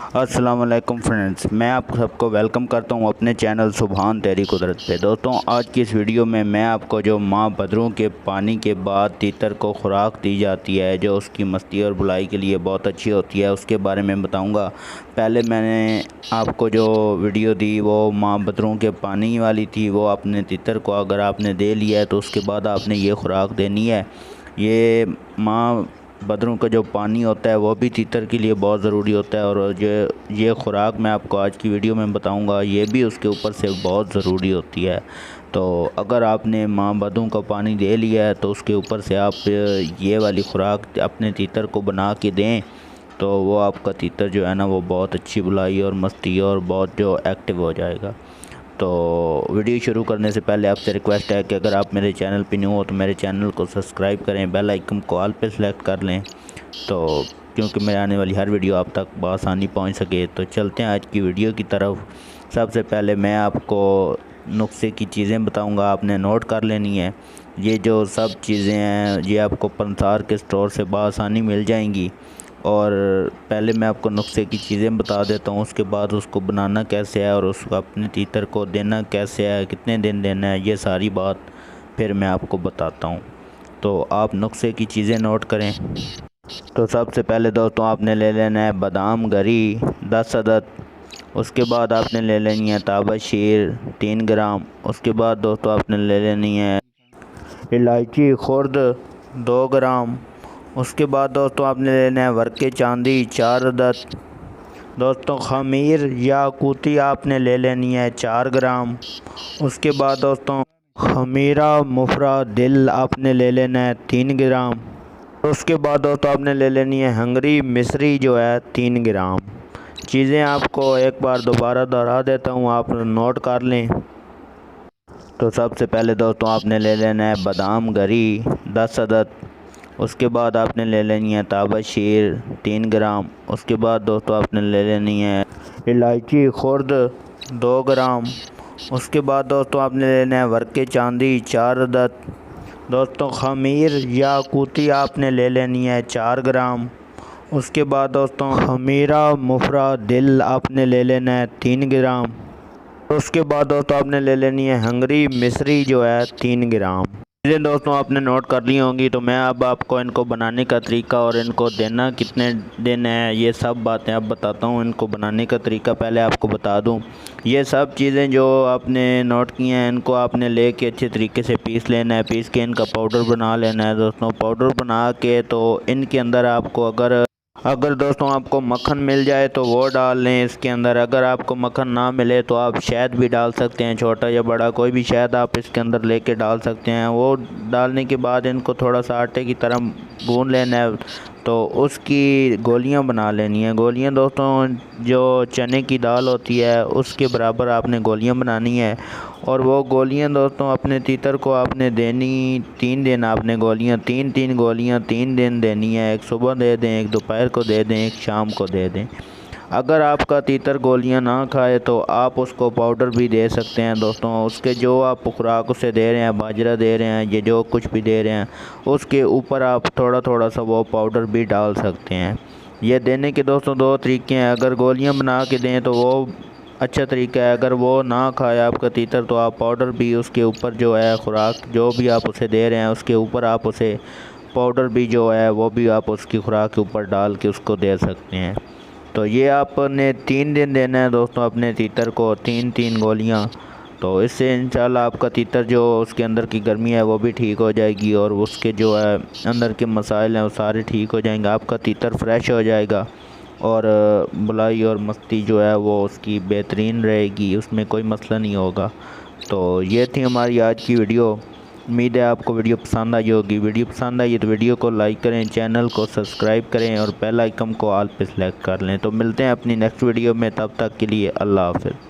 अस्सलाम वालेकुम फ्रेंड्स, मैं आप सबको वेलकम करता हूं अपने चैनल सुभान तेरी कुदरत पे। दोस्तों, आज की इस वीडियो में मैं आपको जो माँ बदरों के पानी के बाद तीतर को खुराक दी जाती है, जो उसकी मस्ती और बुलाई के लिए बहुत अच्छी होती है, उसके बारे में बताऊंगा। पहले मैंने आपको जो वीडियो दी वो माँ बदरों के पानी वाली थी। वो अपने तीतर को अगर आपने दे लिया है तो उसके बाद आपने ये खुराक देनी है। ये माँ बदरों का जो पानी होता है वो भी तीतर के लिए बहुत ज़रूरी होता है, और जो ये खुराक मैं आपको आज की वीडियो में बताऊंगा ये भी उसके ऊपर से बहुत ज़रूरी होती है। तो अगर आपने माँ बदरों का पानी दे लिया है तो उसके ऊपर से आप ये वाली खुराक अपने तीतर को बना के दें, तो वो आपका तीतर जो है ना वो बहुत अच्छी बुलाई और मस्ती और बहुत जो एक्टिव हो जाएगा। तो वीडियो शुरू करने से पहले आपसे रिक्वेस्ट है कि अगर आप मेरे चैनल पर न्यू हो तो मेरे चैनल को सब्सक्राइब करें, बेल आइकन को ऑल पे सेलेक्ट कर लें, तो क्योंकि मेरे आने वाली हर वीडियो आप तक बआसानी पहुंच सके। तो चलते हैं आज की वीडियो की तरफ। सबसे पहले मैं आपको नुस्खे की चीज़ें बताऊंगा, आपने नोट कर लेनी है। ये जो सब चीज़ें हैं ये आपको पंसार के स्टोर से बआसानी मिल जाएंगी। और पहले मैं आपको नुस्खे की चीज़ें बता देता हूँ, उसके बाद उसको बनाना कैसे है और उसको अपने तीतर को देना कैसे है, कितने दिन देना है, ये सारी बात फिर मैं आपको बताता हूँ। तो आप नुस्खे की चीज़ें नोट करें। तो सबसे पहले दोस्तों आपने ले लेना है बादाम गरी 10 अदद। उसके बाद आपने ले लेनी है ताबा शीर 3 ग्राम। उसके बाद दोस्तों आपने ले लेनी है इलायची खुर्द 2 ग्राम। उसके बाद दोस्तों आपने लेना है वर्के चांदी 4 अदद। दोस्तों खमीर या कूती आपने ले लेनी है 4 ग्राम। उसके बाद दोस्तों खमीरा मुफरा दिल आपने ले लेना है 3 ग्राम। उसके बाद दोस्तों आपने ले लेनी है हंगरी मिस्री जो है 3 ग्राम। चीज़ें आपको एक बार दोबारा दोहरा देता हूँ, आप नोट कर लें। तो सबसे पहले दोस्तों आपने ले लेना है बादाम गरी 10 अदद। उसके बाद आपने ले लेनी है ताबा शीर 3 ग्राम। उसके बाद दोस्तों आपने ले लेनी है इलायची खुर्द 2 ग्राम। उसके बाद दोस्तों आपने लेना है वर्के चांदी 4 अदद। दोस्तों खमीर या कूती आपने ले लेनी है 4 ग्राम। उसके बाद दोस्तों खमीरा मुफरा दिल आपने ले लेना है 3 ग्राम। उसके बाद दोस्तों आपने ले लेनी है हंगरी मिस्री जो है 3 ग्राम। चीज़ें दोस्तों आपने नोट कर ली होंगी। तो मैं अब आपको इनको बनाने का तरीका और इनको देना कितने दिन है ये सब बातें अब बताता हूँ। इनको बनाने का तरीका पहले आपको बता दूँ। ये सब चीज़ें जो आपने नोट की हैं इनको आपने लेके अच्छे तरीके से पीस लेना है। पीस के इनका पाउडर बना लेना है दोस्तों। पाउडर बना के तो इनके अंदर आपको अगर दोस्तों आपको मक्खन मिल जाए तो वो डाल लें इसके अंदर। अगर आपको मक्खन ना मिले तो आप शहद भी डाल सकते हैं, छोटा या बड़ा कोई भी शहद आप इसके अंदर लेके डाल सकते हैं। वो डालने के बाद इनको थोड़ा सा आटे की तरह गूंद लेना है, तो उसकी गोलियां बना लेनी है। गोलियां दोस्तों जो चने की दाल होती है उसके बराबर आपने गोलियां बनानी है। और वो गोलियां दोस्तों अपने तीतर को आपने देनी 3 दिन। आपने गोलियां तीन गोलियां 3 दिन देनी है। एक सुबह दे दें, एक दोपहर को दे दें, एक शाम को दे दें। अगर आपका तीतर गोलियां ना खाए तो आप उसको पाउडर भी दे सकते हैं दोस्तों। उसके जो आप खुराक उसे दे रहे हैं, बाजरा दे रहे हैं, ये जो कुछ भी दे रहे हैं उसके ऊपर आप थोड़ा थोड़ा सा वो पाउडर भी डाल सकते हैं। ये देने के दोस्तों 2 तरीके हैं। अगर गोलियां बना के दें तो वो अच्छा तरीका है। अगर वो ना खाए आपका तीतर तो आप पाउडर भी उसके ऊपर जो है खुराक जो भी आप उसे दे रहे हैं उसके ऊपर आप उसे पाउडर भी जो है वो भी आप उसकी खुराक के ऊपर डाल के उसको दे सकते हैं। तो ये आपने 3 दिन देना है दोस्तों अपने तीतर को 3 गोलियां। तो इससे इंशाल्लाह आपका तीतर जो उसके अंदर की गर्मी है वो भी ठीक हो जाएगी और उसके जो है अंदर के मसाइल हैं वो सारे ठीक हो जाएंगे। आपका तीतर फ्रेश हो जाएगा और बुलाई और मस्ती जो है वो उसकी बेहतरीन रहेगी, उसमें कोई मसला नहीं होगा। तो ये थी हमारी आज की वीडियो। उम्मीद है आपको वीडियो पसंद आई होगी। वीडियो पसंद आई तो वीडियो को लाइक करें, चैनल को सब्सक्राइब करें और बेल आइकन को ऑल पे सेलेक्ट कर लें। तो मिलते हैं अपनी नेक्स्ट वीडियो में, तब तक के लिए अल्लाह हाफ़िज़।